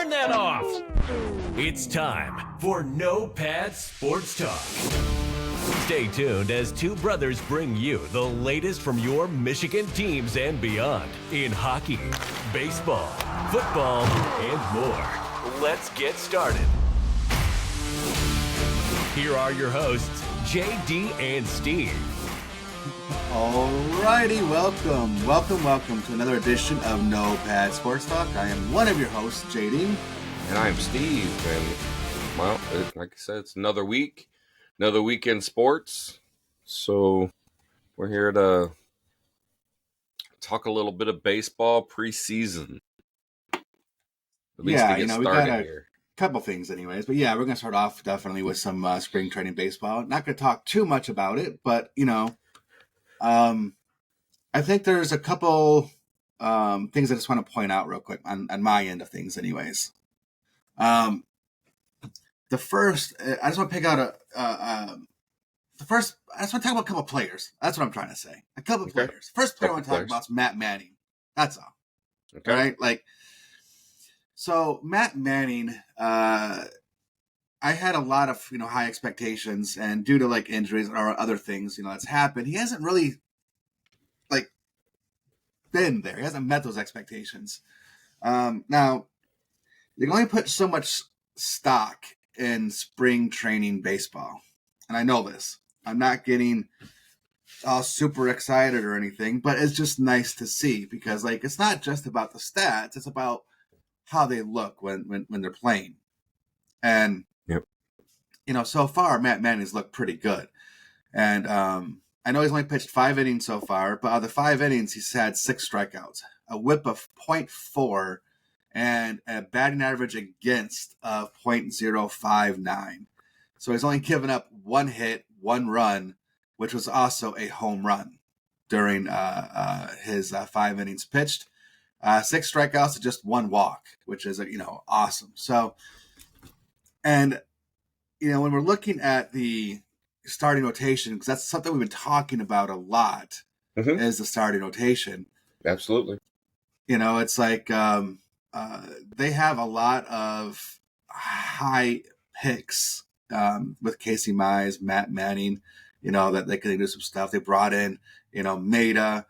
Turn that off. It's time for No Pad Sports Talk. Stay tuned as two brothers bring you the latest from your Michigan teams and beyond in hockey, baseball, football, and more. Let's get started. Here are your hosts, JD and Steve. Alrighty, welcome to another edition of No Pad Sports Talk. I am one of your hosts, JD. And I am Steve, and well, like I said, it's another week, another week in sports. So we're here to talk a little bit of baseball preseason. At least to get we started got here. Couple things anyways, but yeah, we're going to start off definitely with some spring training baseball. Not going to talk too much about it, but I think there's a couple things I just want to point out real quick on my end of things anyways. The first, I just want to pick out I just want to talk about a couple players. That's what I'm trying to say. A couple players. First player I want to talk about is Matt Manning. That's all. Okay. Right? So Matt Manning, I had a lot of, high expectations, and due to injuries or other things, that's happened, he hasn't really been there. He hasn't met those expectations. Now, you can only put so much stock in spring training baseball. And I know this. I'm not getting all super excited or anything, but it's just nice to see because it's not just about the stats. It's about how they look when they're playing. And, so far, Matt Manning's looked pretty good. And I know he's only pitched 5 innings so far, but out of the 5 innings, he's had 6 strikeouts, a whip of .4, and a batting average against of .059. So he's only given up 1 hit, 1 run, which was also a home run during his 5 innings pitched. 6 strikeouts and just 1 walk, which is awesome. So, and when we're looking at the starting rotation, because that's something we've been talking about a lot, is the starting rotation. Absolutely. It's they have a lot of high picks with Casey Mize, Matt Manning, that they can do some stuff. They brought in, Maeda,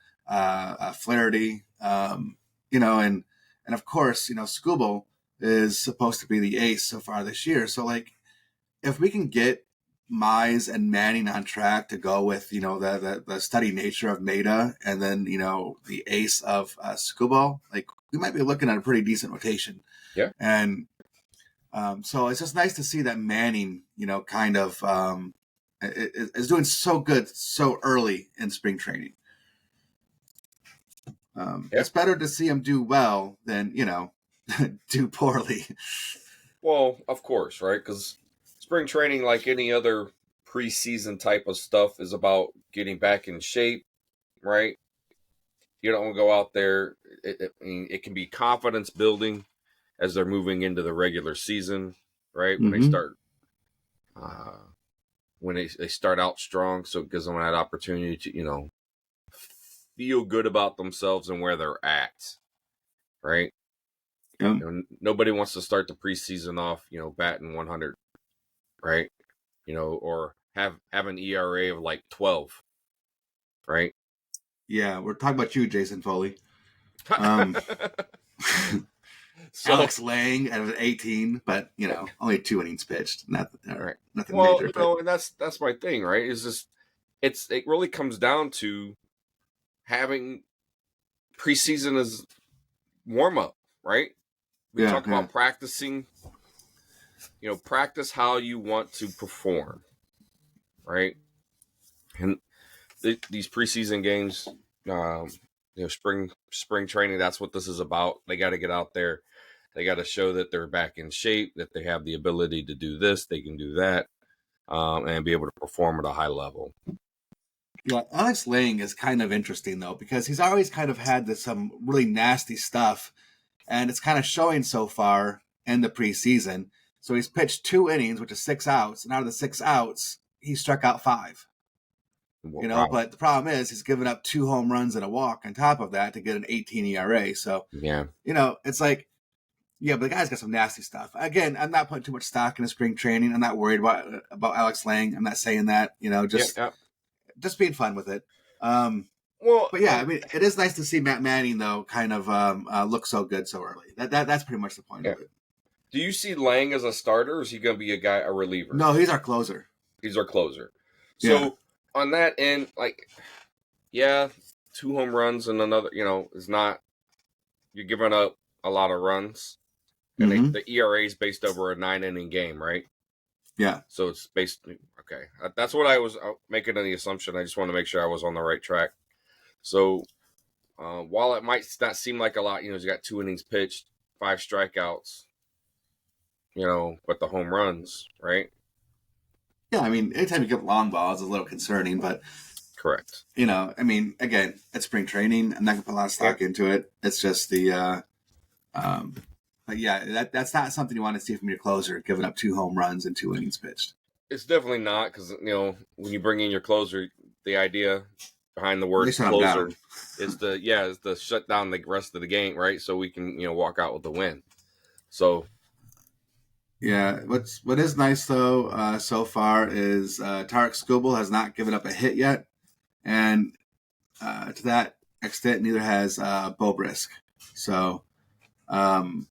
Flaherty, and of course, Skubal is supposed to be the ace so far this year. So if we can get Mize and Manning on track to go with, the steady nature of Maeda and then, the ace of Skubal, we might be looking at a pretty decent rotation. Yeah. And so it's just nice to see that Manning, kind of is doing so good so early in spring training. It's better to see him do well than, do poorly. Well, of course, right? Because spring training, like any other preseason type of stuff, is about getting back in shape, right? You don't go out there. It can be confidence building as they're moving into the regular season, right? When they start, they start out strong, so it gives them that opportunity to, feel good about themselves and where they're at, right? Nobody wants to start the preseason off, batting 100, right? Or have an ERA of 12, right? Yeah, we're talking about you, Jason Foley. So, Alex Lang at 18, but only 2 innings pitched. Nothing well, major. And that's my thing, right? Is just it really comes down to having preseason as warm up, right? We talk about practicing. Practice how you want to perform, right? And these preseason games, spring training, that's what this is about. They got to get out there. They got to show that they're back in shape, that they have the ability to do this, they can do that, and be able to perform at a high level. Yeah, Alex Lang is kind of interesting, though, because he's always kind of had some really nasty stuff, and it's kind of showing so far in the preseason. So he's pitched 2 innings, which is 6 outs, and out of the 6 outs, he struck out 5. Wow. But the problem is he's given up 2 home runs and a walk on top of that to get an 18 ERA. So, yeah, it's Yeah, but the guy's got some nasty stuff. Again, I'm not putting too much stock into spring training. I'm not worried about Alex Lang. I'm not saying that. Just being fun with it. Well, but yeah, I mean, it is nice to see Matt Manning though, kind of look so good so early. That's pretty much the point of it. Do you see Lang as a starter, or is he going to be a reliever? No, he's our closer. He's our closer. So on that end, 2 home runs and another, is not. You're giving up a lot of runs, and the ERA is based over a 9-inning game, right? Yeah. So it's based. Okay, that's what I was making the assumption. I just want to make sure I was on the right track. So while it might not seem like a lot, he's got 2 innings pitched, 5 strikeouts. But the home runs, right? Yeah, I mean, anytime you get long balls, it's a little concerning, but correct. I mean, again, it's spring training. I'm not gonna put a lot of stock into it. It's just the, but yeah, that's not something you want to see from your closer, giving up 2 home runs and 2 innings pitched. It's definitely not, because when you bring in your closer, the idea behind the word closer is to shut down the rest of the game, right? So we can walk out with the win. So. Yeah, what is nice though so far is Tarek Skubal has not given up a hit yet, and to that extent, neither has Bo Brisk. So, again,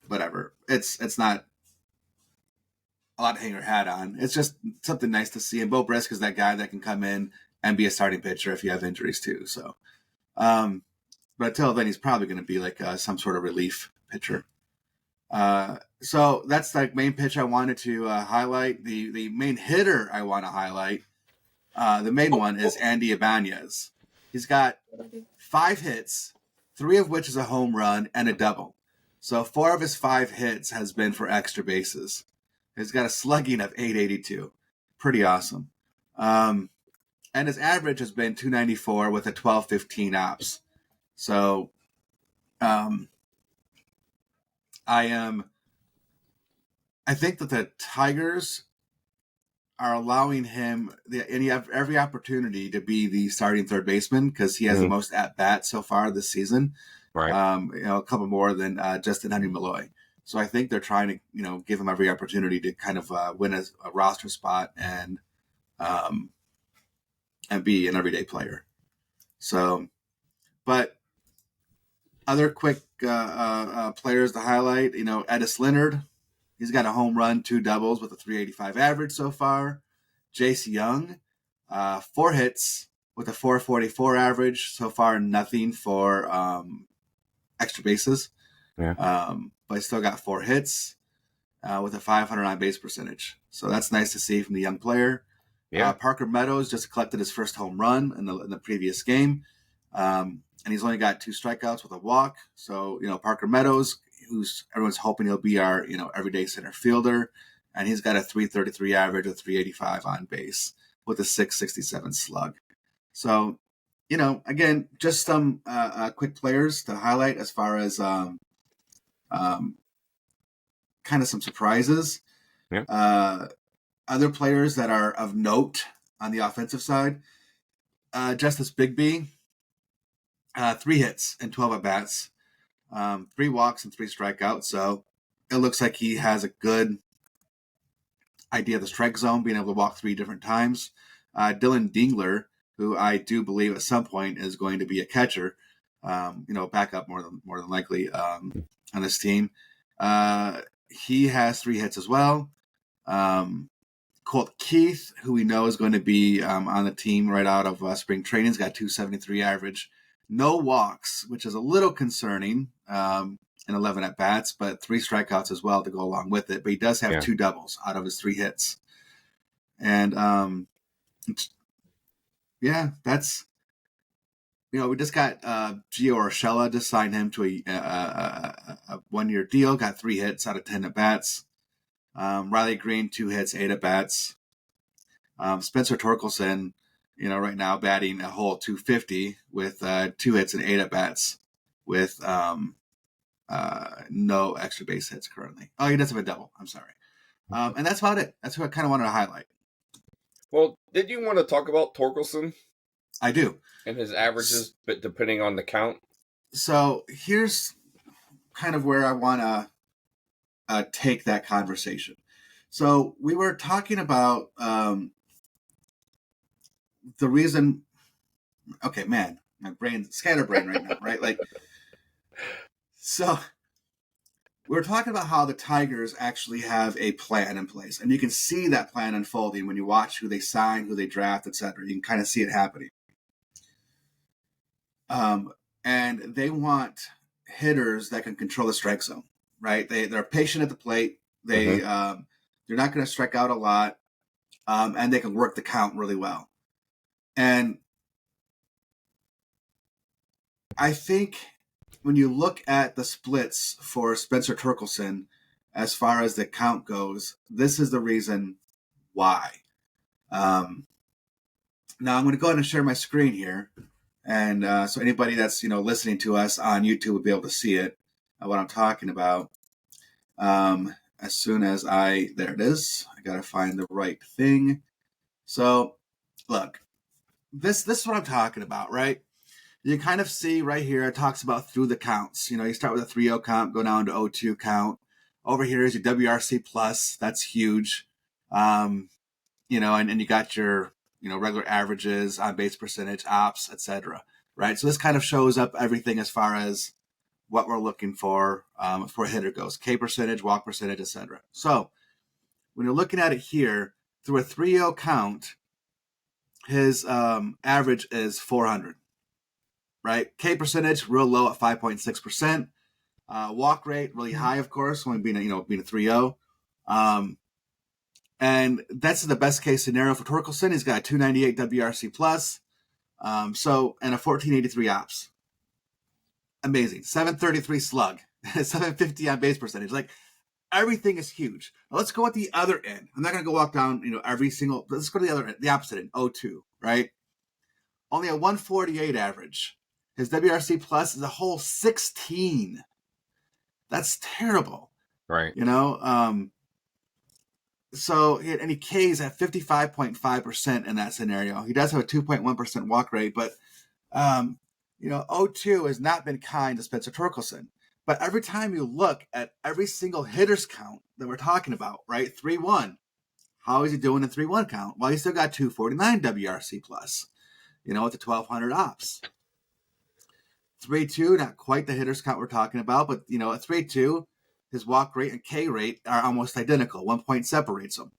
whatever. It's not a lot to hang your hat on. It's just something nice to see. And Bo Brisk is that guy that can come in and be a starting pitcher if you have injuries too. So, but until then, he's probably going to be like some sort of relief pitcher. So that's the main pitch I wanted to highlight. The main hitter I want to highlight, the main one is Andy Ibanez. He's got 5 hits, 3 of which is a home run and a double. So 4 of his 5 hits has been for extra bases. He's got a slugging of .882. Pretty awesome. And his average has been .294 with a 12.15 ops. So, I think that the Tigers are allowing him every opportunity to be the starting third baseman because he has the most at bats so far this season. Right. A couple more than Justin Henry Malloy. So I think they're trying to give him every opportunity to kind of win a roster spot and be an everyday player. So, but other quick players to highlight, Edis Leonard. He's got a home run, 2 doubles with a .385 average so far. Jace Young, 4 hits with a .444 average so far. Nothing for extra bases. Yeah. But he still got 4 hits with a .500 on base percentage. So that's nice to see from the young player. Yeah. Parker Meadows just collected his first home run in the previous game. And he's only got 2 strikeouts with a walk. So, Parker Meadows, everyone's hoping he'll be our, everyday center fielder. And he's got a .333 average with .385 on base with a .667 slug. So, again, just some quick players to highlight as far as kind of some surprises. Yeah. Other players that are of note on the offensive side, Justice Bigby, 3 hits and 12 at-bats, 3 walks and 3 strikeouts. So it looks like he has a good idea of the strike zone, being able to walk 3 different times. Dylan Dingler, who I do believe at some point is going to be a catcher, back up more than likely on this team. He has 3 hits as well. Colt Keith, who we know is going to be on the team right out of spring training, has got .273 average. No walks, which is a little concerning in 11 at-bats, but 3 strikeouts as well to go along with it. But he does have 2 doubles out of his 3 hits. And, that's, we just got Gio Urshela just signed him to a 1-year deal, got 3 hits out of 10 at-bats. Riley Green, 2 hits, 8 at-bats. Spencer Torkelson, right now batting a whole .250 with 2 hits and 8 at-bats with no extra base hits currently. Oh, he does have a double. I'm sorry. And that's about it. That's what I kind of wanted to highlight. Well, did you want to talk about Torkelson? I do. And his averages, but depending on the count? So here's kind of where I want to take that conversation. So we were talking about the reason. Okay, man, my brain's scatterbrain right now, right? Like, so we're talking about how the Tigers actually have a plan in place, and you can see that plan unfolding when you watch who they sign, who they draft, etc. You can kind of see it happening. And they want hitters that can control the strike zone, right? They're patient at the plate. They're not going to strike out a lot, and they can work the count really well. And I think when you look at the splits for Spencer Torkelson, as far as the count goes, this is the reason why. Now I'm going to go ahead and share my screen here. And so anybody that's listening to us on YouTube would be able to see it, what I'm talking about. As soon as there it is. I gotta find the right thing. So, look, this is what I'm talking about, right? You kind of see right here. It talks about through the counts. You start with a 3-0 count, go down to 0-2 count. Over here is your WRC plus. That's huge. And you got your regular averages, on base percentage, ops, etc. Right. So this kind of shows up everything as far as what we're looking for a hitter goes: K percentage, walk percentage, etc. So when you're looking at it here through a 3-0 count, his average is 400. Right. K percentage real low at 5.6%. Walk rate really high, of course, when being a 3-0. And that's the best case scenario for Torkelson. He's got a 298 WRC plus, and a 1483 ops. Amazing. 733 slug, 750 on base percentage. Like, everything is huge. Now let's go at the other end. I'm not going to go walk down, every single. Let's go to the other end, the opposite end, 0-2, right? Only a 148 average. His WRC plus is a whole 16. That's terrible. Right. So he K's at 55.5% in that scenario. He does have a 2.1% walk rate, but 0-2 has not been kind to Spencer Torkelson. But every time you look at every single hitter's count that we're talking about, right? 3-1. How is he doing in 3-1 count? Well, he's still got 249 WRC plus, with the 1,200 ops. 3-2, not quite the hitter's count we're talking about, but at 3-2. His walk rate and K rate are almost identical. 1 point separates them,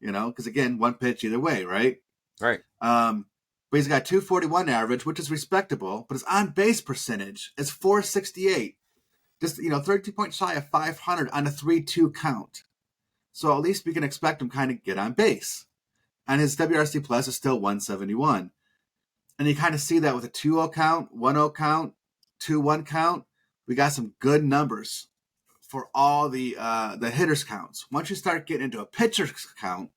because again, one pitch either way, right? Right. But he's got 241 average, which is respectable, but his on base percentage is 468. Just, 32 points shy of 500 on a 3-2 count. So at least we can expect him kind of get on base. And his WRC plus is still 171. And you kind of see that with a 2-0 count, 1-0 count, 2-1 count. We got some good numbers for all the hitters counts. Once you start getting into a pitcher's count,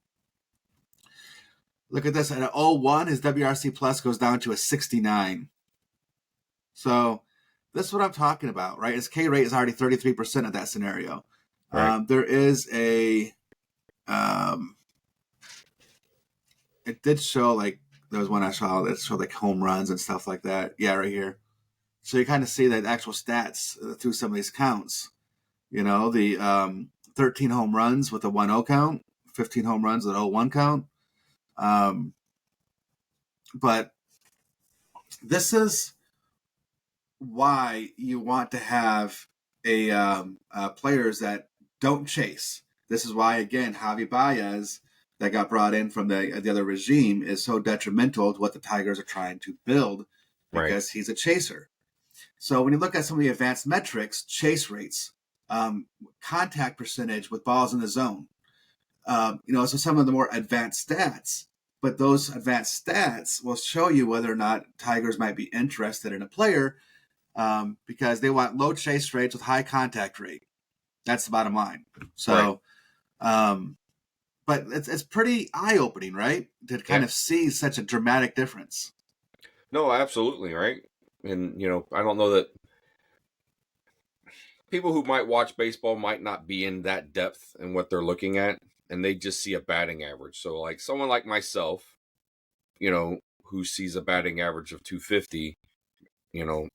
look at this. At an 0-1, his WRC plus goes down to a 69. So this is what I'm talking about, right? His K rate is already 33% of that scenario. Right. There is a it did show, like, there was one I saw that showed like home runs and stuff like that. Yeah, right here. So you kind of see that actual stats through some of these counts. The 13 home runs with a 1-0 count, 15 home runs with an 0-1 count. But this is why you want to have players that don't chase. This is why, again, Javi Baez, that got brought in from the other regime, is so detrimental to what the Tigers are trying to build, because he's a chaser. So when you look at some of the advanced metrics, chase rates, contact percentage with balls in the zone, so some of the more advanced stats, but those advanced stats will show you whether or not Tigers might be interested in a player, because they want low chase rates with high contact rate. That's the bottom line. So, but it's pretty eye-opening, right? To kind of see such a dramatic difference. No, absolutely, right? And, I don't know that people who might watch baseball might not be in that depth in what they're looking at, and they just see a batting average. So, like, someone like myself, who sees a batting average of 250,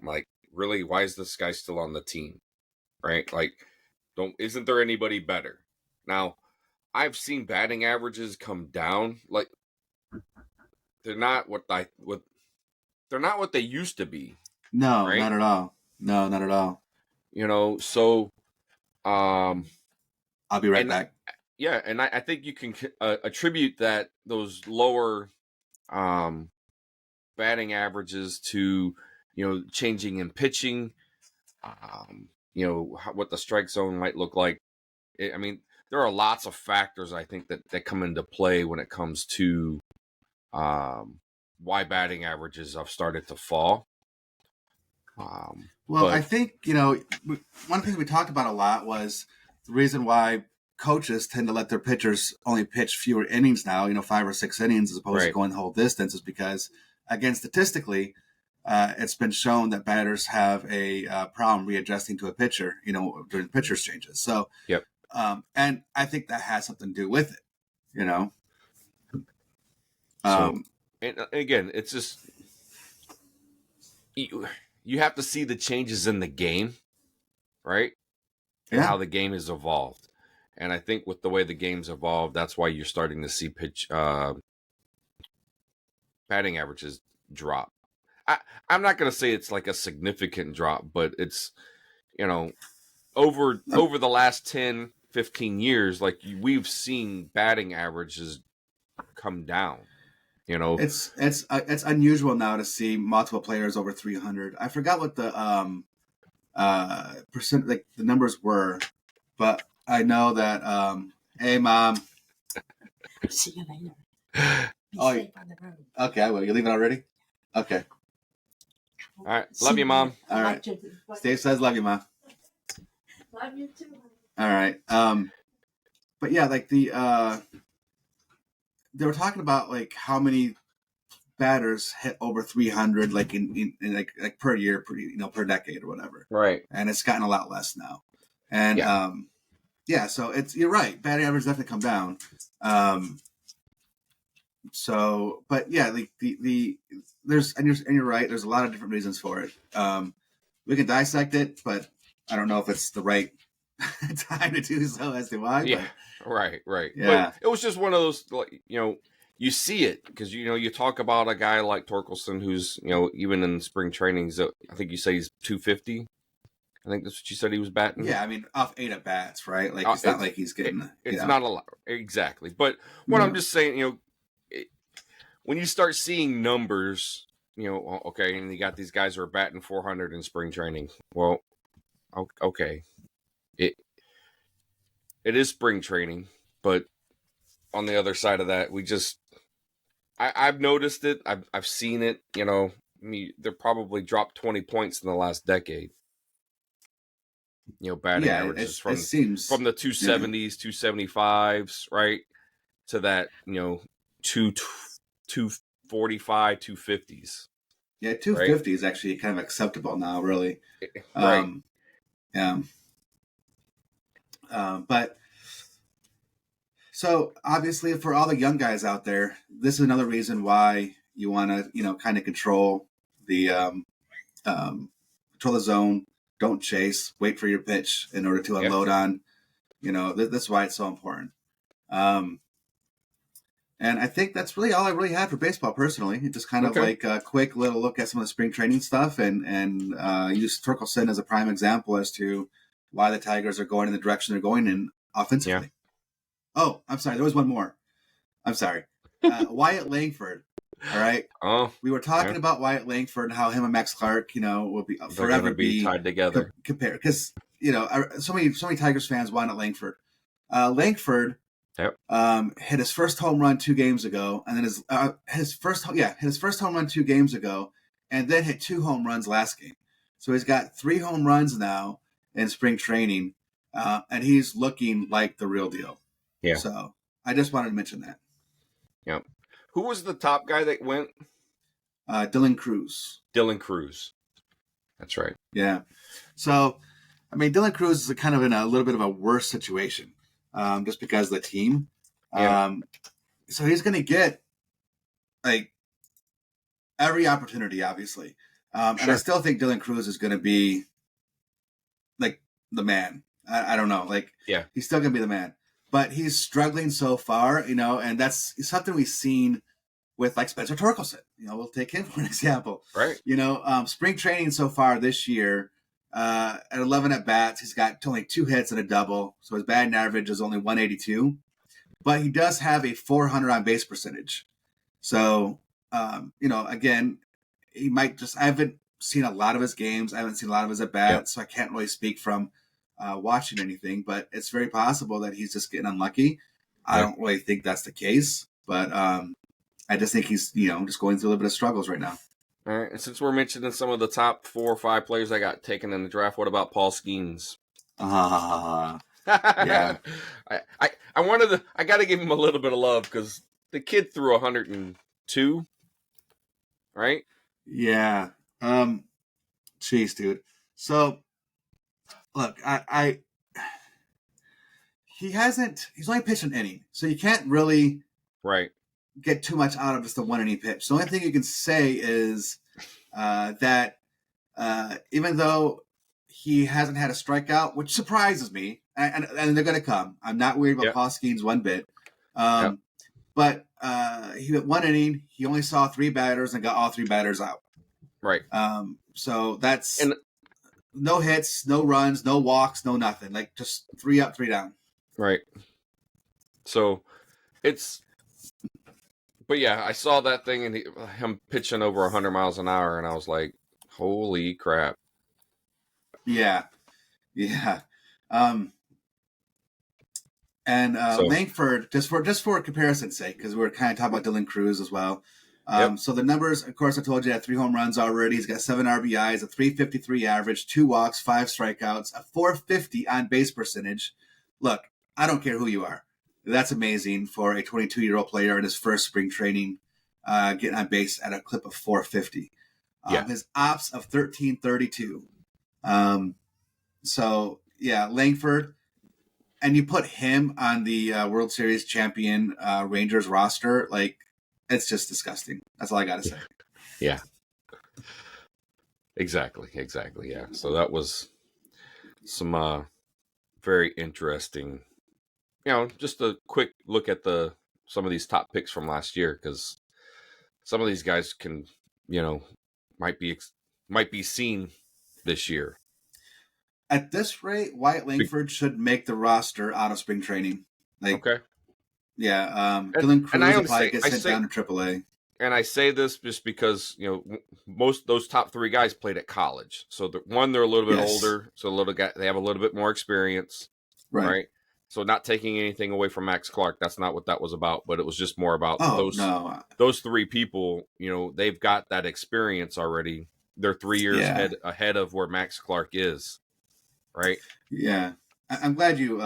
like, really, why is this guy still on the team? Right? Like, isn't there anybody better? Now, I've seen batting averages come down. Like, they're not what they used to be. No, right? not at all. No, not at all. So I'll be right back. Yeah, and I think you can attribute those lower batting averages to changing in pitching, what the strike zone might look like. I mean, there are lots of factors I think that come into play when it comes to why batting averages have started to fall. I think one of the things we talked about a lot was the reason why coaches tend to let their pitchers only pitch fewer innings now, 5 or 6 innings as opposed to going the whole distance, is because, again, statistically, it's been shown that batters have a problem readjusting to a pitcher, during pitcher's changes. So, yep. And I think that has something to do with it, So, and again, it's just you have to see the changes in the game, right? And how the game has evolved. And I think with the way the game's evolved, that's why you're starting to see batting averages drop. I'm not going to say it's like a significant drop, but it's, over the last 10, 15 years, like we've seen batting averages come down. It's unusual now to see multiple players over 300. I forgot what the percent, like the numbers were, but I know that hey mom, see you later. Be Oh, safe on the road. Okay, I will. You leaving already? Okay. All right. Love you, Mom. All right. Steve says love you, Mom. Love you too. All right. But yeah, like they were talking about like how many batters hit over 300, like in like per year, per decade or whatever. Right. And it's gotten a lot less now. And so you're right. Batting average definitely come down. So, but yeah, there's and you're right. There's a lot of different reasons for it. We can dissect it, but I don't know if it's the right time to do so as to why. Yeah, right. Yeah, but it was just one of those, like, you see it because you talk about a guy like Torkelson who's even in spring trainings. I think you say he's 250. I think that's what you said he was batting. Yeah, I mean off 8 at bats, right? Like it's not like he's getting. It's not a lot exactly, but what I'm just saying, when you start seeing numbers, okay, and you got these guys who are batting 400 in spring training. Well, okay, it is spring training, but on the other side of that, I've noticed it. I've seen it. They probably dropped 20 points in the last decade. Batting averages from the 270s, 275s, right, to that 245, 250s. Yeah, 250 is actually kind of acceptable now, really. Right. But so obviously for all the young guys out there, this is another reason why you want to, kind of control the zone. Don't chase. Wait for your pitch in order to unload on. That's why it's so important. And I think that's really all I really had for baseball personally. It just kind of like a quick little look at some of the spring training stuff and use Torkelson as a prime example as to why the Tigers are going in the direction they're going in offensively. Yeah. Oh, I'm sorry. There was one more. I'm sorry. Wyatt Langford. All right. Oh, we were talking about Wyatt Langford and how him and Max Clark, will be forever be tied together. Compared because so many Tigers fans wanted Langford. Langford hit his first home run 2 games ago, and then his first home run 2 games ago, and then hit 2 home runs last game. So he's got 3 home runs now in spring training, and he's looking like the real deal. Yeah. So I just wanted to mention that. Yeah. Who was the top guy that went? Dylan Cruz. Dylan Cruz. That's right. Yeah. So, I mean, Dylan Cruz is kind of in a little bit of a worse situation, just because of the team. Yeah. So he's going to get like every opportunity, obviously. And I still think Dylan Cruz is going to be like the man. I don't know. Like, Yeah. he's still going to be the man. But he's struggling so far, you know, and that's something we've seen with like Spencer Torkelson. You know, we'll take him for an example. Right. You know, spring training so far this year, at 11 at bats, he's got only 2 hits and a double. So his batting average is only 182. But he does have a 400 on base percentage. So, you know, again, he might just, I haven't seen a lot of his games. I haven't seen a lot of his at bats. So I can't really speak from watching anything, but it's very possible that he's just getting unlucky. I don't really think that's the case, but I just think he's, you know, just going through a little bit of struggles right now. All right. And since we're mentioning some of the top 4 or 5 players I got taken in the draft, what about Paul Skeens? Yeah. I got to give him a little bit of love because the kid threw 102, right? Yeah. Jeez, dude. So, look, he's only pitched an inning, so you can't really get too much out of just the 1 inning pitch. The only thing you can say is that even though he hasn't had a strikeout, which surprises me, and they're going to come. I'm not worried about Paul Skeens one bit. But he went 1 inning. He only saw 3 batters and got all 3 batters out. Right. So that's no hits, no runs, no walks, no nothing. Like just 3 up, 3 down. Right. So but yeah, I saw that thing and him pitching over 100 miles an hour, and I was like, holy crap. Yeah. Langford, just for comparison's sake, because we're kind of talking about Dylan Cruz as well. So the numbers, of course, I told you, had 3 home runs already. He's got 7 RBIs, a 353 average, 2 walks, 5 strikeouts, a 450 on base percentage. Look, I don't care who you are. That's amazing for a 22-year-old player in his first spring training, getting on base at a clip of 450. His ops of 1332. So, yeah, Langford. And you put him on the World Series champion Rangers roster, like, it's just disgusting. That's all I got to say. Yeah. Exactly. Yeah. So that was some very interesting, you know, just a quick look at some of these top picks from last year, because some of these guys can, you know, might be seen this year. At this rate, Wyatt Langford should make the roster out of spring training. Like, okay. Yeah, Dylan Cruz will probably get sent down to AAA. And I say this just because, you know, most those top 3 guys played at college. So they're a little bit older, so they have a little bit more experience, right? So not taking anything away from Max Clark, that's not what that was about. But it was just more about those 3 people. You know, they've got that experience already. They're 3 years ahead of where Max Clark is, right? Yeah. I'm glad you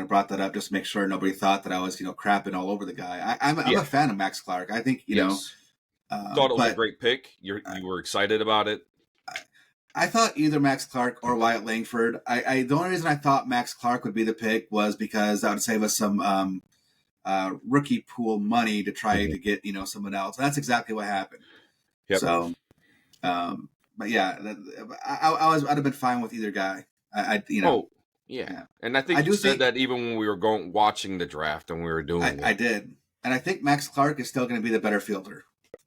brought that up, just to make sure nobody thought that I was crapping all over the guy. I'm a fan of Max Clark. I think thought it was a great pick. You were excited about it. I thought either Max Clark or Wyatt Langford. The only reason I thought Max Clark would be the pick was because that would save us some rookie pool money to try to get someone else. And that's exactly what happened. Yep. So, but yeah, I'd have been fine with either guy. Yeah, and I think you said that even when we were watching the draft and we were doing it. I did. And I think Max Clark is still going to be the better fielder.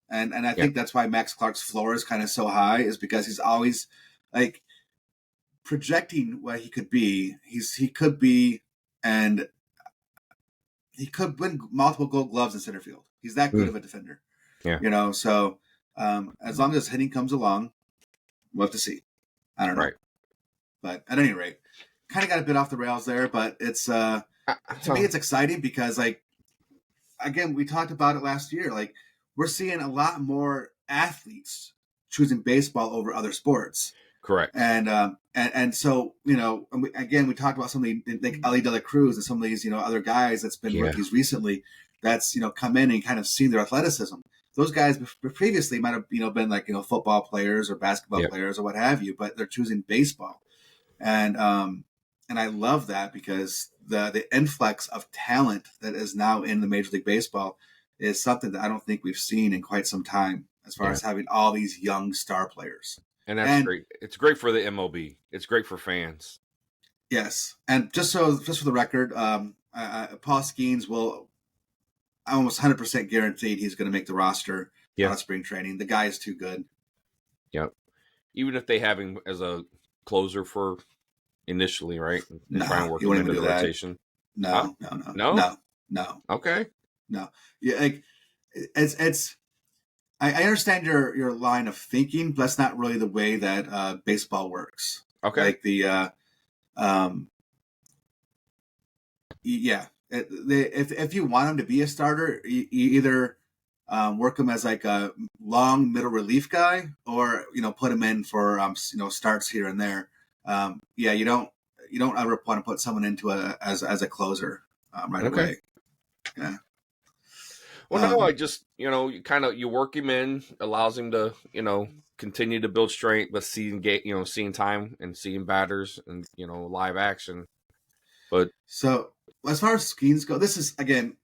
And I think that's why Max Clark's floor is kind of so high, is because he's always like projecting what he could be. He could be, and he could win multiple Gold Gloves in center field. He's that good of a defender. Yeah. So as long as hitting comes along, we'll have to see. I don't know. Right. But at any rate, kind of got a bit off the rails there, but it's to me it's exciting because, like, again, we talked about it last year. Like, we're seeing a lot more athletes choosing baseball over other sports. Correct. And so we talked about some of the, like Elly De La Cruz and some of these other guys that's been rookies recently that's come in and kind of seen their athleticism. Those guys previously might have been like football players or basketball players or what have you, but they're choosing baseball. And I love that because the influx of talent that is now in the Major League Baseball is something that I don't think we've seen in quite some time. as far as having all these young star players. And that's great. It's great for the MLB. It's great for fans. Yes. And just for the record, Paul Skeens will almost 100% guaranteed he's going to make the roster out of spring training. The guy is too good. Yep. Even if they have him as a closer for initially, right? No, try and work him into the rotation. No. Okay. No. Yeah, like it's. I understand your line of thinking, but that's not really the way that baseball works. Okay. Like the if you want him to be a starter, you either work him as like a long middle relief guy, or put him in for starts here and there. You don't ever want to put someone into as a closer right away. Yeah. Well, no, I just you work him in, allows him to continue to build strength, but seeing time and seeing batters and live action. But so as far as Skeens go, this is again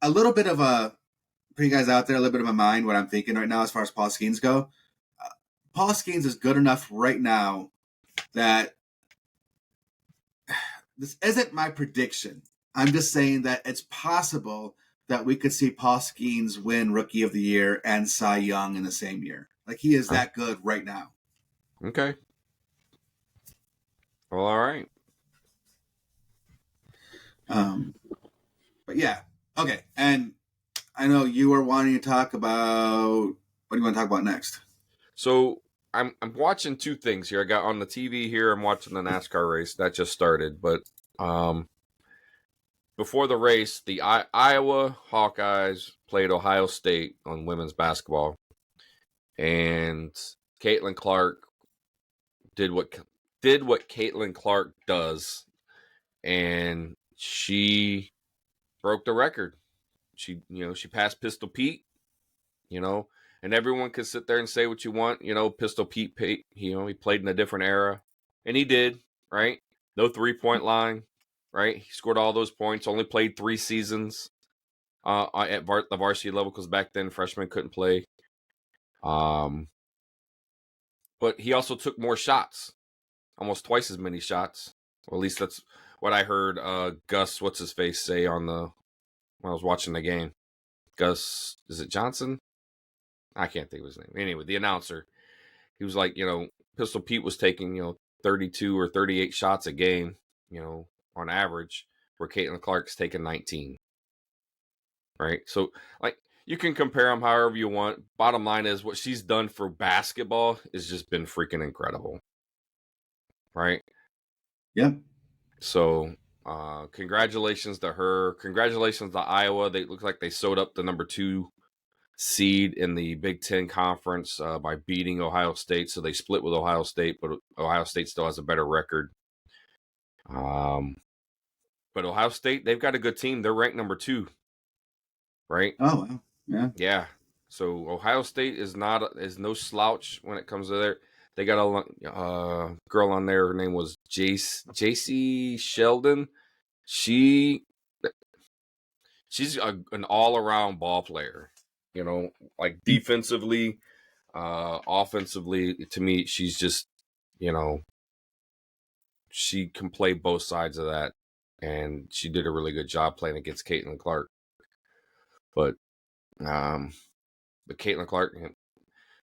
a little bit of a for you guys out there, a little bit of my mind what I'm thinking right now as far as Paul Skeens go. Paul Skeens is good enough right now that this isn't my prediction. I'm just saying that it's possible that we could see Paul Skeens win Rookie of the Year and Cy Young in the same year. Like, he is that good right now. Okay. Well, all right. But yeah, okay. And I know you were wanting to talk about, what do you want to talk about next? So I'm watching two things here. I got on the TV here. I'm watching the NASCAR race that just started, but before the race, the Iowa Hawkeyes played Ohio State on women's basketball, and Caitlin Clark did what Caitlin Clark does, and she broke the record. She passed Pistol Pete, and everyone could sit there and say what you want. Pistol Pete, he played in a different era, and he did, right? No 3-point line, right? He scored all those points, only played 3 seasons at the varsity level, because back then freshmen couldn't play. But he also took more shots, almost twice as many shots. Or at least that's what I heard Gus, what's-his-face, say when I was watching the game. Gus, is it Johnson? I can't think of his name. Anyway, the announcer, he was like, Pistol Pete was taking, 32 or 38 shots a game, on average, where Caitlin Clark's taking 19. Right? So, like, you can compare them however you want. Bottom line is, what she's done for basketball has just been freaking incredible. Right? Yep. So, congratulations to her. Congratulations to Iowa. They look like they sewed up the number 2 seed in the Big Ten Conference by beating Ohio State. So they split with Ohio State, but Ohio State still has a better record. But Ohio State, they've got a good team. They're ranked number 2, right? Oh, wow. Yeah. Yeah. So Ohio State is no slouch when it comes to their. They got a girl on there. Her name was J.C. Sheldon. She's an all-around ball player. Like defensively, offensively. To me, she's just, she can play both sides of that, and she did a really good job playing against Caitlin Clark. But Caitlin Clark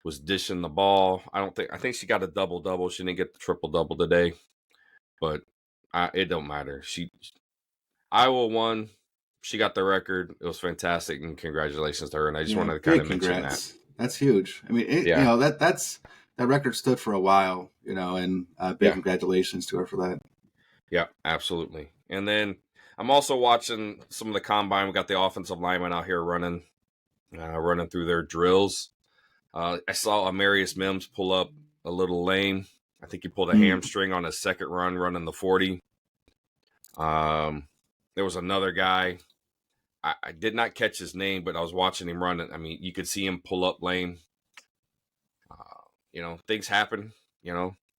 was dishing the ball. I think she got a double-double. She didn't get the triple-double today, but it don't matter. Iowa won. She got the record. It was fantastic, and congratulations to her. And I just wanted to kind of mention that. That's huge. I mean, that record stood for a while, and big congratulations to her for that. Yeah, absolutely. And then I'm also watching some of the combine. We got the offensive linemen out here running through their drills. I saw Amarius Mims pull up a little lane. I think he pulled a hamstring on his second run running the 40. There was another guy. I did not catch his name, but I was watching him run. I mean, you could see him pull up lane. Things happen.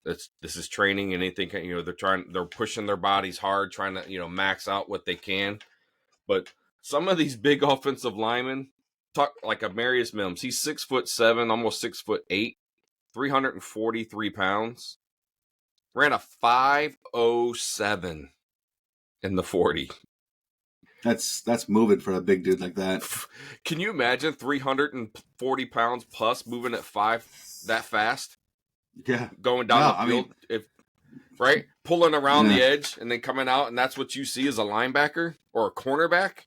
This is training, and anything. They're pushing their bodies hard, trying to max out what they can. But some of these big offensive linemen talk like a Marius Mims. He's 6'7", almost 6'8", 343 pounds. Ran a 5.07 in the 40. That's moving for a big dude like that. Can you imagine 340 pounds plus moving at 5 that fast? Yeah. Going down the field, right? Pulling around the edge and then coming out, and that's what you see as a linebacker or a cornerback?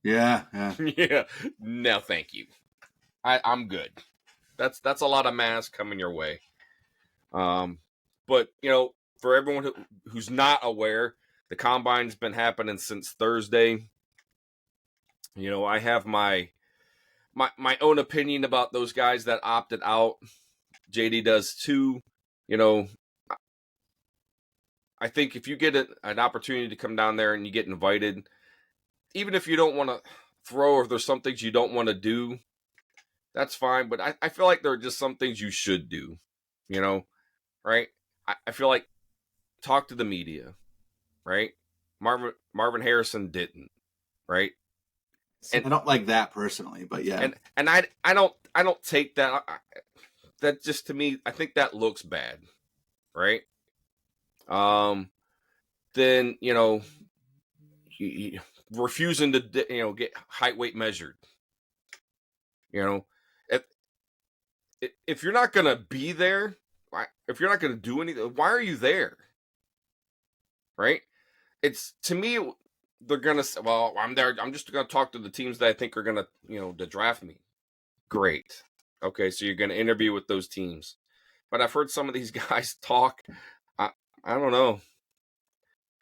Yeah. Yeah. No, thank you. I'm good. That's a lot of mass coming your way. But for everyone who's not aware, the combine's been happening since Thursday. I have my own opinion about those guys that opted out. JD does too. I think if you get an opportunity to come down there and you get invited, even if you don't want to throw or if there's some things you don't want to do, that's fine. But I feel like there are just some things you should do, right? I feel like talk to the media, right? Marvin Harrison didn't, right? And I don't like that personally, but yeah. And I don't take that. That just, to me, I think that looks bad, right? Then refusing to get height weight measured. If you're not gonna be there, if you're not gonna do anything, why are you there? Right? It's, to me, they're gonna say, well, I'm there. I'm just gonna talk to the teams that I think are gonna to draft me. Great. Okay, so you're gonna interview with those teams, but I've heard some of these guys talk. I don't know.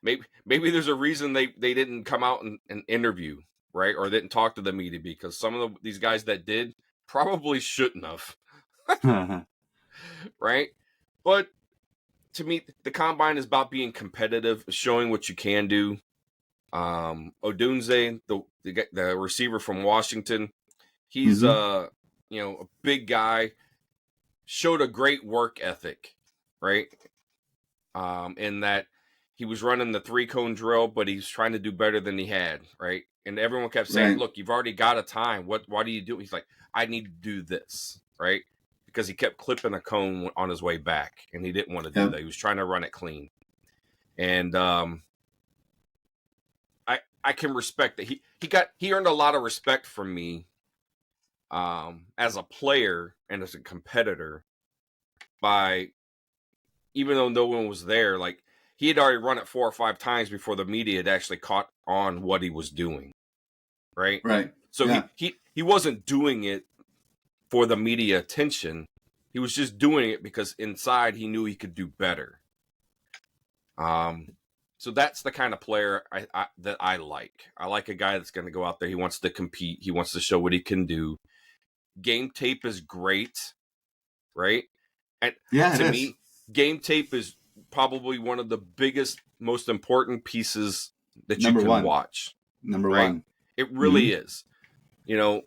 Maybe there's a reason they didn't come out and interview, right? Or didn't talk to the media, because some of these guys that did probably shouldn't have. Right? But to me, the combine is about being competitive, showing what you can do. Odunze, the receiver from Washington, he's a big guy, showed a great work ethic, right? In that he was running the 3-cone drill, but he's trying to do better than he had, right? And everyone kept saying, Right. Look, you've already got a time. Why do you do it? He's like, I need to do this, right? Because he kept clipping a cone on his way back, and he didn't want to do that. He was trying to run it clean. And I can respect that. He earned a lot of respect from me as a player and as a competitor by, even though no one was there, like, he had already run it 4 or 5 times before the media had actually caught on what he was doing. Right. So he wasn't doing it for the media attention. He was just doing it because inside he knew he could do better. So that's the kind of player that I like. I like a guy that's going to go out there. He wants to compete. He wants to show what he can do. Game tape is great, right? And to me, game tape is probably one of the biggest, most important pieces that you can watch. Number one. It really is. The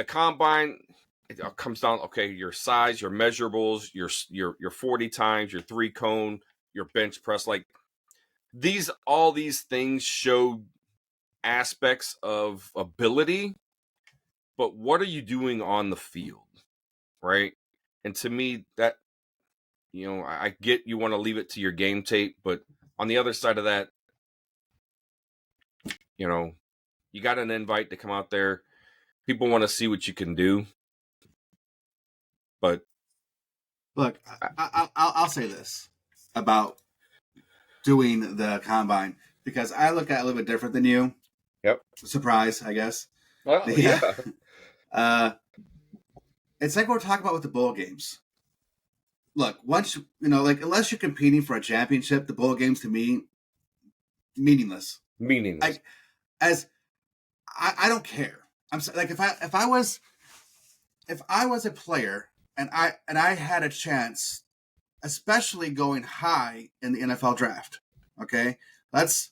combine, it comes down, okay, your size, your measurables, your 40 times, your 3-cone, your bench press, like all these things show aspects of ability, but what are you doing on the field, right? And to me, that, I get you want to leave it to your game tape, but on the other side of that, you got an invite to come out there. People want to see what you can do. But look, I'll say this about doing the combine, because I look at it a little bit different than you. Yep. Surprise, I guess. Well, yeah. It's like what we're talking about with the bowl games. Look, once unless you're competing for a championship, the bowl games to me meaningless. I don't care. I'm like, if I was a player and I had a chance, especially going high in the NFL draft. Okay, let's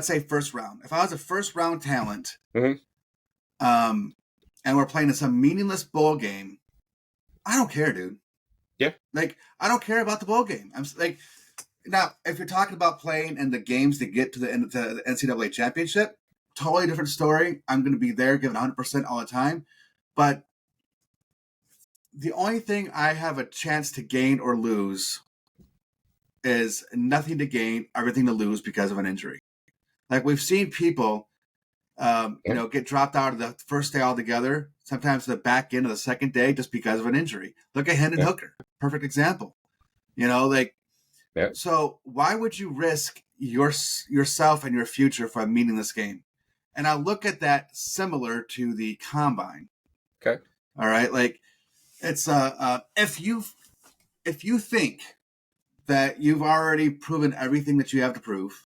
say first round. If I was a first round talent, and we're playing in some meaningless bowl game, I don't care, dude. Yeah, like, I don't care about the bowl game. I'm like, now if you're talking about playing in the games to get to the NCAA championship, totally different story. I'm going to be there giving 100% all the time. But the only thing I have a chance to gain or lose is nothing to gain, everything to lose because of an injury. Like we've seen people, get dropped out of the first day altogether, sometimes the back end of the second day just because of an injury. Look at Hendon Hooker. Perfect example. So why would you risk yourself and your future for a meaningless game? And I look at that similar to the combine. Okay. All right. Like it's if you think that you've already proven everything that you have to prove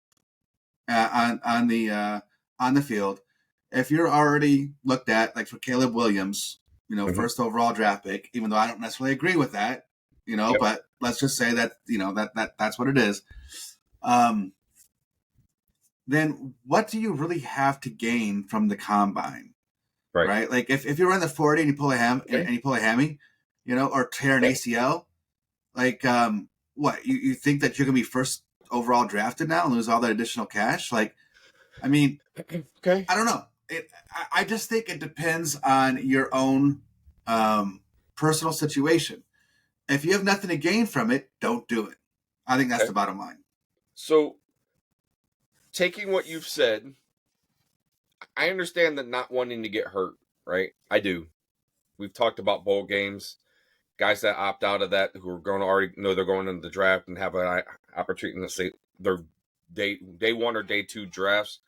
on the field, if you're already looked at, like for Caleb Williams, first overall draft pick, even though I don't necessarily agree with that, but let's just say that that's what it is. Then what do you really have to gain from the combine? Right? Like if you run the 40 and you pull a hammy, or tear an ACL, like what you think that you're gonna be first overall drafted now and lose all that additional cash? Like, I mean, okay, I don't know. I just think it depends on your own personal situation. If you have nothing to gain from it, don't do it. I think that's the bottom line. So, taking what you've said, I understand that not wanting to get hurt, right? I do. We've talked about bowl games, guys that opt out of that who are going to already know they're going into the draft and have an opportunity to say their day one or day two drafts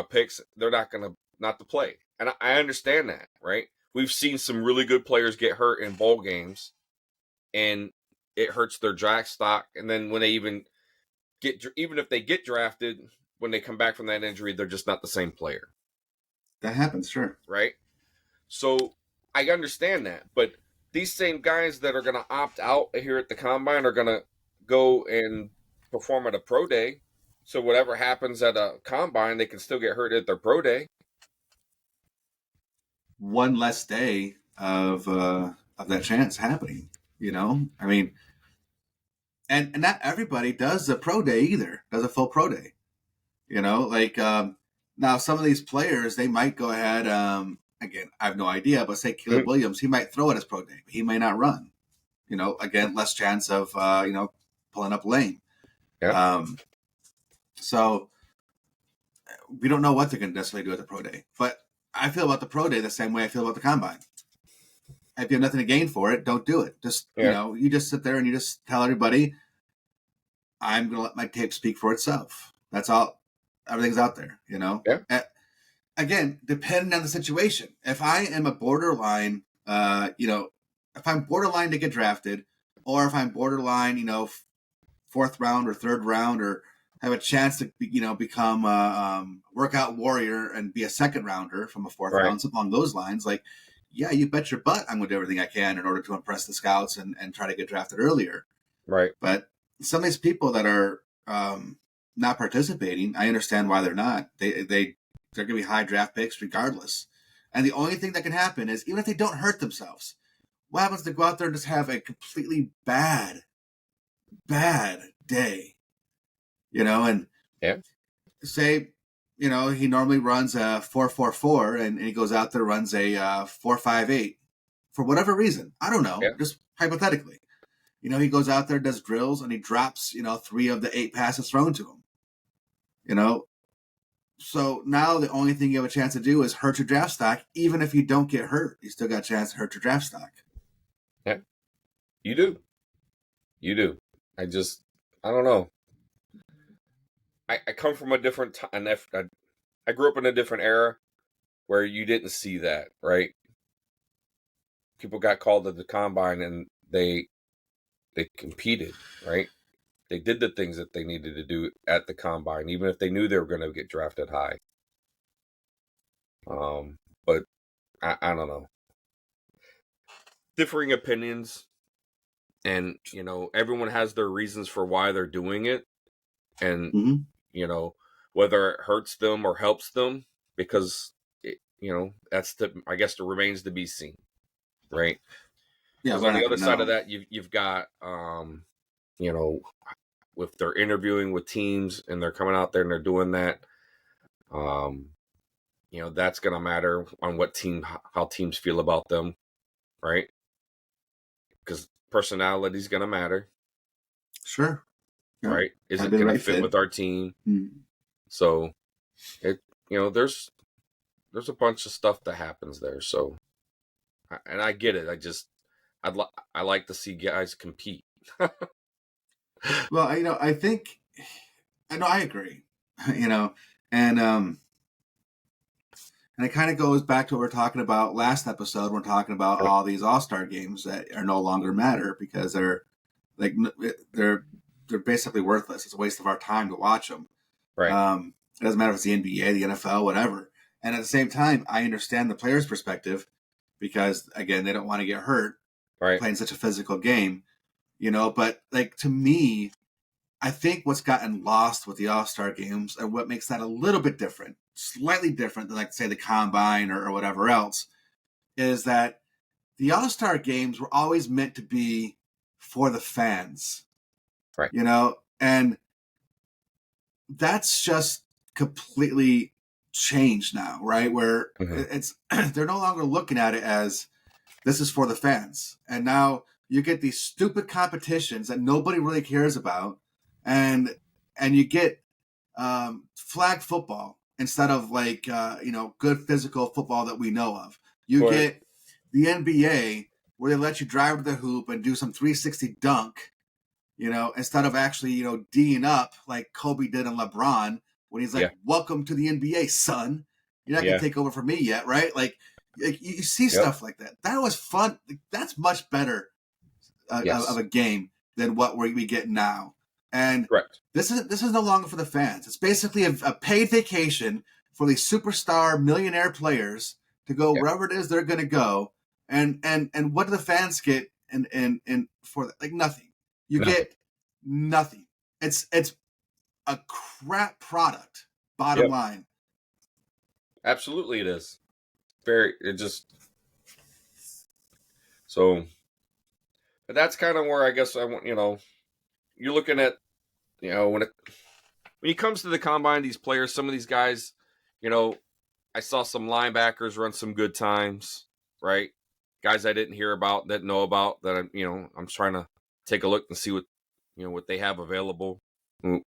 picks. They're not going to not to play, and I understand that, right? We've seen some really good players get hurt in bowl games, and it hurts their draft stock. And then when they even if they get drafted, when they come back from that injury, they're just not the same player. That happens, sure. Right? So I understand that. But these same guys that are going to opt out here at the combine are going to go and perform at a pro day. So whatever happens at a combine, they can still get hurt at their pro day. One less day of that chance happening, I mean, and not everybody does a pro day either, does a full pro day, now some of these players, they might go ahead, again, I have no idea, but say Caleb Williams, he might throw at his pro day, but he may not run, again, less chance of, pulling up lane. Yeah. So we don't know what they're going to necessarily do at the pro day, but I feel about the pro day the same way I feel about the combine. If you have nothing to gain for it, don't do it. Just, you just sit there and you just tell everybody, I'm going to let my tape speak for itself. That's all. Everything's out there, Yeah. Again, depending on the situation. If I am a borderline, if I'm borderline to get drafted, or if I'm borderline, fourth round or third round, or have a chance to, become a workout warrior and be a second rounder from a fourth round, something along those lines. Like, yeah, you bet your butt I'm going to do everything I can in order to impress the scouts and try to get drafted earlier. Right. But some of these people that are not participating, I understand why they're not. They're going to be high draft picks regardless. And the only thing that can happen is, even if they don't hurt themselves, what happens to go out there and just have a completely bad day? And say, he normally runs a 4.44 and he goes out there, runs a 4.58 for whatever reason. I don't know, just hypothetically. He goes out there, does drills, and he drops, 3 of the 8 passes thrown to him. So now the only thing you have a chance to do is hurt your draft stock. Even if you don't get hurt, you still got a chance to hurt your draft stock. Yeah, you do. I don't know. I come from a different time. I grew up in a different era where you didn't see that, right? People got called to the combine and they competed, right? They did the things that they needed to do at the combine, even if they knew they were going to get drafted high. But I don't know. Differing opinions, and everyone has their reasons for why they're doing it, and whether it hurts them or helps them, because that's I guess it remains to be seen, right? Yeah. On the other side of that, you've got if they're interviewing with teams and they're coming out there and they're doing that, that's going to matter on how teams feel about them, right? Because personality is going to matter. Sure. Yep. Right? Is it going to fit with our team? So there's a bunch of stuff that happens there. So, and I get it. I like to see guys compete. Well, I think, I agree, and it kind of goes back to what we were talking about last episode. We're talking about all these All-Star games that are no longer matter because they're basically worthless. It's a waste of our time to watch them. Right. It doesn't matter if it's the NBA, the NFL, whatever. And at the same time, I understand the player's perspective because, again, they don't want to get hurt playing such a physical game, But, to me, I think what's gotten lost with the All-Star games and what makes that a little bit different, slightly different than, say, the Combine or whatever else, is that the All-Star games were always meant to be for the fans. Right. And that's just completely changed now, right? Where it's they're no longer looking at it as this is for the fans. And now you get these stupid competitions that nobody really cares about, and you get flag football instead of good physical football that we know of. You get the NBA where they let you drive to the hoop and do some 360 dunk, instead of actually, D'ing up like Kobe did in LeBron when he's like, welcome to the NBA, son. You're not going to take over for me yet, right? You see stuff like that. That was fun. That's much better of a game than what we get now. And this is no longer for the fans. It's basically a paid vacation for these superstar millionaire players to go wherever it is they're going to go. And what do the fans get? And for that? Nothing. You get nothing. It's a crap product. Bottom line. Absolutely, it is. So, but that's kind of where I guess I want. You're looking at, when it comes to the Combine, these players, some of these guys, I saw some linebackers run some good times, right? Guys I didn't hear about, that know about, that I'm trying to take a look and see what they have available. But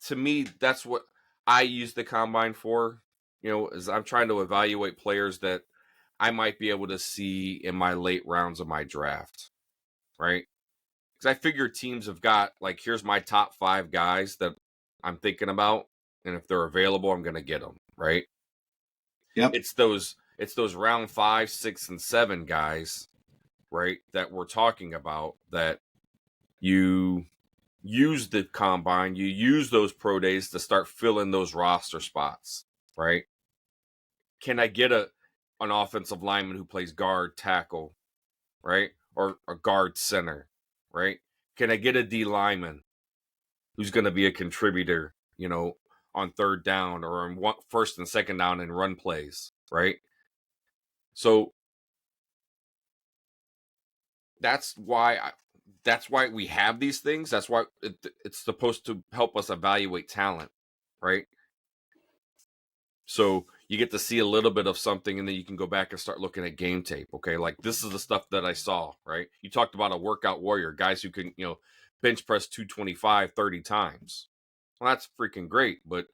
to me, that's what I use the Combine for. Is I'm trying to evaluate players that I might be able to see in my late rounds of my draft, right? Because I figure teams have got here's my top 5 guys that I'm thinking about, and if they're available, I'm going to get them, right? Yep. It's those round 5, 6, and 7 guys, right, that we're talking about, that you use the Combine, you use those pro days to start filling those roster spots, right? Can I get an offensive lineman who plays guard, tackle, right? Or a guard center, right? Can I get a D lineman who's going to be a contributor, on third down or on first and second down and run plays, right? So that's why we have these things. That's why it's supposed to help us evaluate talent, right? So you get to see a little bit of something, and then you can go back and start looking at game tape. Okay, this is the stuff that I saw, right? You talked about a workout warrior, guys who can, bench press 225 30 times. Well, that's freaking great, but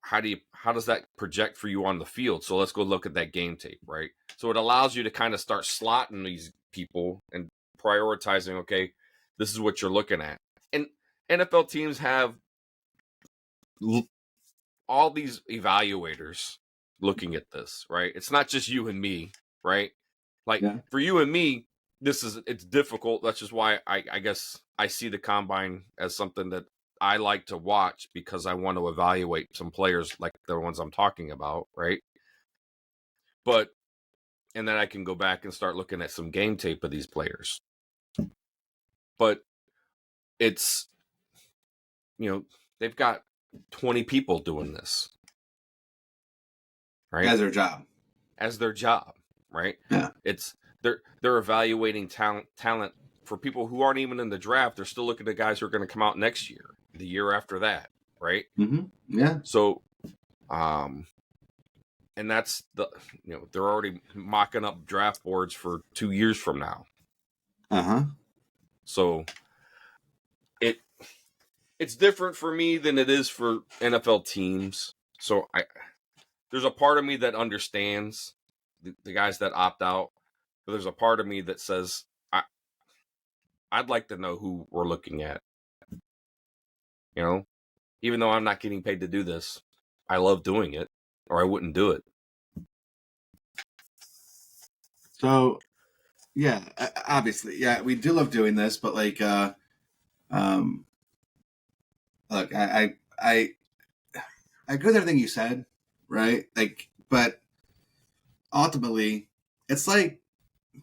how does that project for you on the field? So let's go look at that game tape, right? So it allows you to kind of start slotting these people and prioritizing, okay, this is what you're looking at. And NFL teams have all these evaluators looking at this, right? It's not just you and me, right? For you and me, it's difficult. That's just why I guess I see the Combine as something that I like to watch, because I want to evaluate some players like the ones I'm talking about, right? And then I can go back and start looking at some game tape of these players. But it's, they've got 20 people doing this, right? As their job, right? Yeah. They're evaluating talent for people who aren't even in the draft. They're still looking at guys who are going to come out next year. the year after that, right? Yeah. So, and that's they're already mocking up draft boards for 2 years from now. So it's different for me than it is for NFL teams. So there's a part of me that understands the guys that opt out, but there's a part of me that says I'd like to know who we're looking at. Even though I'm not getting paid to do this, I love doing it, or I wouldn't do it. So, yeah, obviously, yeah, we do love doing this, but like, look, I agree with everything you said, right? Like, but ultimately, it's like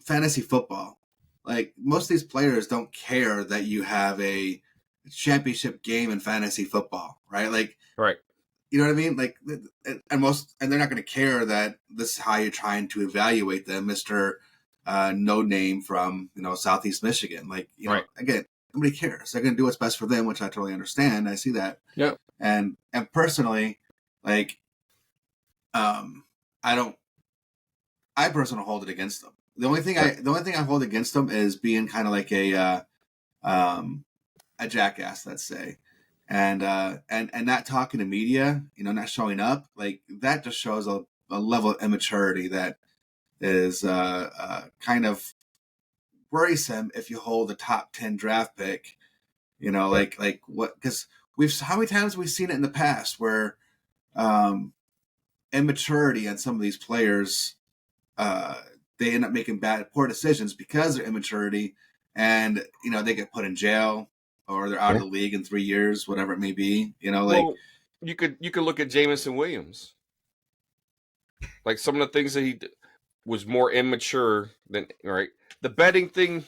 fantasy football. Like, most of these players don't care that you have a championship game in fantasy football, right? Like, right. You know what I mean? Like, and they're not going to care that this is how you're trying to evaluate them, Mister No Name from Southeast Michigan. Like, right. Again, nobody cares. They're going to do what's best for them, which I totally understand. I see that. Yeah. And personally, like, I personally hold it against them. The only thing I hold against them is being kind of like a jackass, let's say. And not talking to media, not showing up, like that just shows a level of immaturity that is kind of worrisome if you hold a top 10 draft pick, like what, because how many times we've seen it in the past where immaturity on some of these players, they end up making poor decisions because of their immaturity, and they get put in jail, or they're out of the league in 3 years, whatever it may be. Well, you could look at Jameson Williams. Like, some of the things that he did was more immature than right. The betting thing,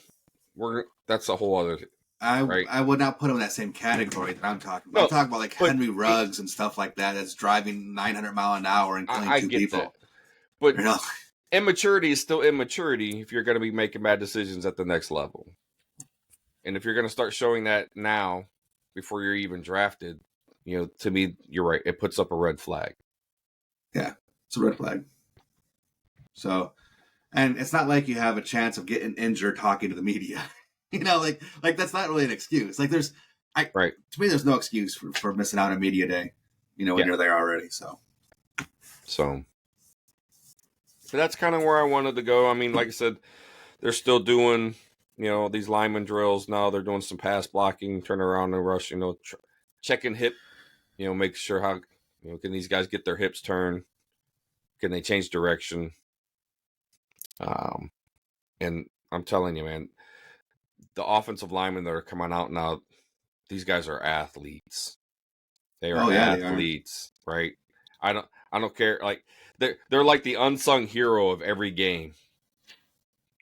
that's a whole other thing. I would not put him in that same category that I'm talking about. I'm talking about like Henry Ruggs and stuff like that. That's driving 900 mile an hour and killing two people. That. But immaturity is still immaturity if you're going to be making bad decisions at the next level. And if you're going to start showing that now, before you're even drafted, to me, you're right. It puts up a red flag. Yeah, it's a red flag. So, and it's not like you have a chance of getting injured talking to the media. Like that's not really an excuse. Like to me, there's no excuse for missing out on media day. When you're there already. So, but that's kind of where I wanted to go. I mean, like I said, they're still doing. These lineman drills now. They're doing some pass blocking, turn around and rush. Checking hip. Make sure how can these guys get their hips turned? Can they change direction? And I'm telling you, man, the offensive linemen that are coming out now, these guys are athletes. They are athletes, right? I don't care. Like they're like the unsung hero of every game,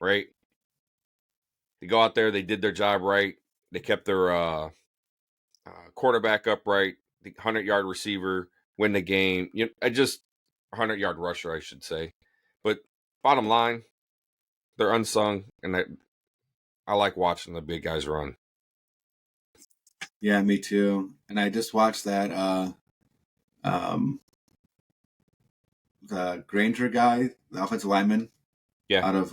right? They go out there, they did their job right. They kept their quarterback upright, the 100-yard receiver, win the game. 100-yard rusher, I should say. But bottom line, they're unsung, and I like watching the big guys run. Yeah, me too. And I just watched that the Granger guy, the offensive lineman, out of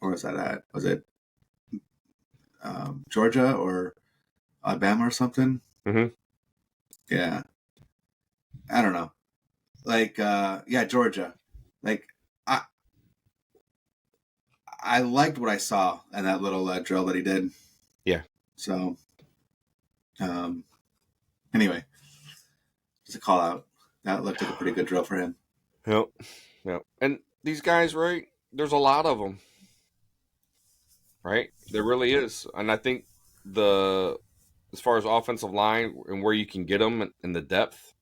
where was that at? Was it Georgia or Alabama or something? Mm-hmm. Yeah. I don't know. Like, Georgia. Like, I liked what I saw in that little drill that he did. Yeah. So, anyway, just a call out. That looked like a pretty good drill for him. Yep. And these guys, right? There's a lot of them. Right? There really is. And I think as far as offensive line and where you can get them in the depth,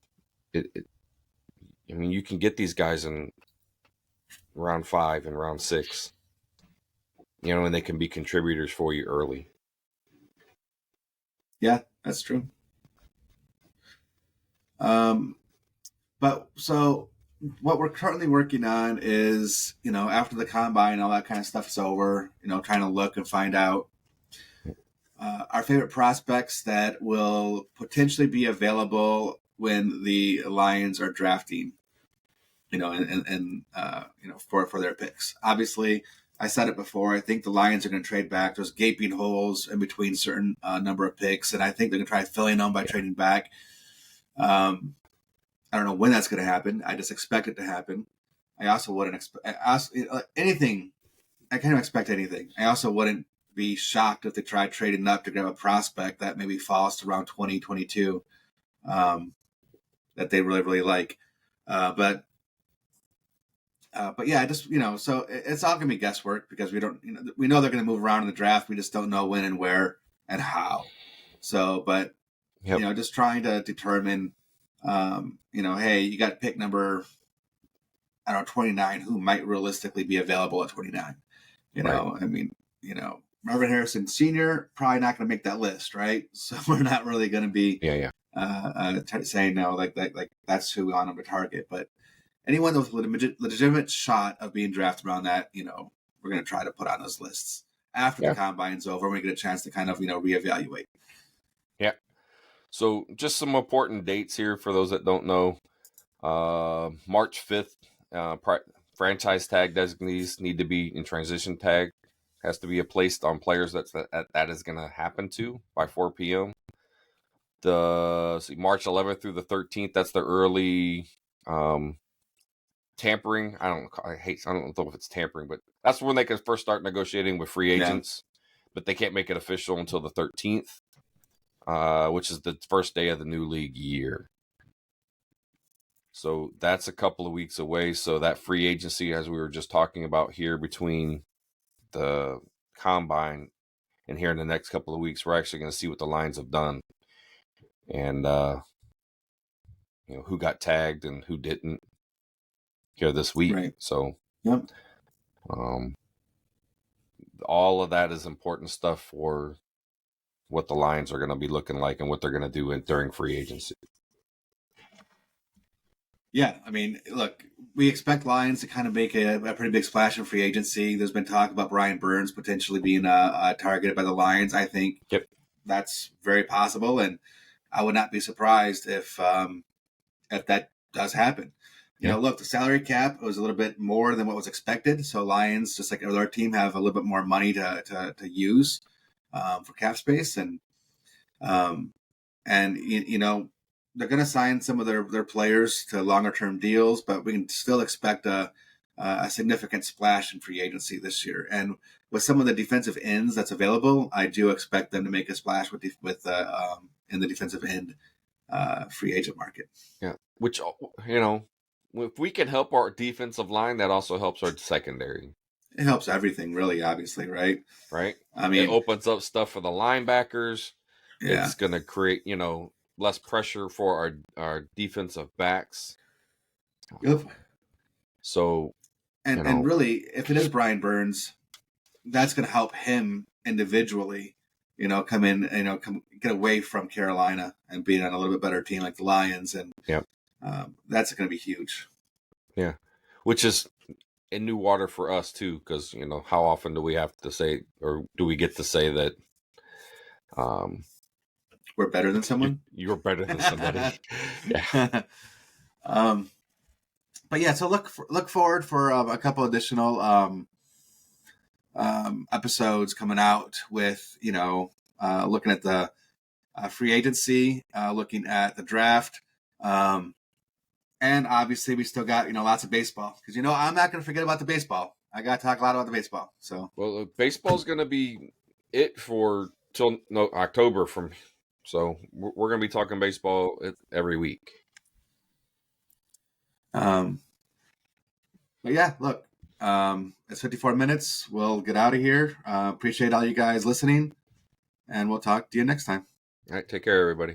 you can get these guys in round 5 and round 6, and they can be contributors for you early. Yeah, that's true. But so what we're currently working on is, after the combine, all that kind of stuff is over, trying to look and find out our favorite prospects that will potentially be available when the Lions are drafting, and for their picks. Obviously, I said it before. I think the Lions are going to trade back. There's gaping holes in between certain number of picks, and I think they're going to try filling them by trading back. I don't know when that's going to happen. I just expect it to happen. I also wouldn't expect anything. I can't expect anything. I also wouldn't be shocked if they tried trading up to grab a prospect that maybe falls to around 2022 that they really, really like. But yeah, so it's all going to be guesswork because we don't, we know they're going to move around in the draft. We just don't know when and where and how. So, but, just trying to determine, hey, you got pick number, 29, who might realistically be available at 29. Marvin Harrison Sr. probably not going to make that list, right? So we're not really going to be saying no, like that's who we want them to target. But anyone with a legitimate shot of being drafted around that, we're going to try to put on those lists after the combine's over and we get a chance to kind of, reevaluate. Yeah. So just some important dates here for those that don't know. March 5th, franchise tag designees need to be in transition tag. Has to be placed on players that is going to happen to by 4 p.m. March 11th through the 13th, that's the early tampering. I don't know if it's tampering, but that's when they can first start negotiating with free agents. But they can't make it official until the 13th, which is the first day of the new league year. So that's a couple of weeks away. So that free agency, as we were just talking about here, between the combine and here in the next couple of weeks, we're actually going to see what the Lions have done and who got tagged and who didn't here this week. Right. So all of that is important stuff for what the Lions are going to be looking like and what they're going to do during free agency. Yeah, look, we expect Lions to kind of make a pretty big splash in free agency. There's been talk about Brian Burns potentially being targeted by the Lions. I think that's very possible, and I would not be surprised if that does happen. Look, the salary cap was a little bit more than what was expected, so Lions, just like every other team, have a little bit more money to use for cap space, and they're going to sign some of their players to longer-term deals, but we can still expect a significant splash in free agency this year. And with some of the defensive ends that's available, I do expect them to make a splash in the defensive end free agent market. Yeah, which, if we can help our defensive line, that also helps our secondary. It helps everything, really, obviously, right? Right. It opens up stuff for the linebackers. Yeah. It's going to create, less pressure for our defensive backs. Yep. So, and really, if it is Brian Burns, that's going to help him individually, come in, get away from Carolina and being on a little bit better team like the Lions. And that's going to be huge. Yeah. Which is in new water for us too. Cause how often do we have to say, or do we get to say that, we're better than someone. You're better than somebody. Yeah. But yeah, so look forward for a couple additional episodes coming out with looking at the free agency, looking at the draft, and obviously we still got lots of baseball because I'm not going to forget about the baseball. I got to talk a lot about the baseball. So baseball's going to be it for till October from. So we're going to be talking baseball every week. But yeah, look, it's 54 minutes. We'll get out of here. Appreciate all you guys listening, and we'll talk to you next time. All right, take care, everybody.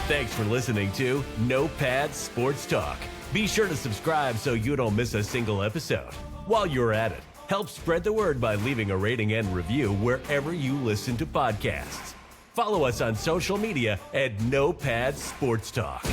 Thanks for listening to No Pads Sports Talk. Be sure to subscribe so you don't miss a single episode. While you're at it, help spread the word by leaving a rating and review wherever you listen to podcasts. Follow us on social media at No Pads Sports Talk.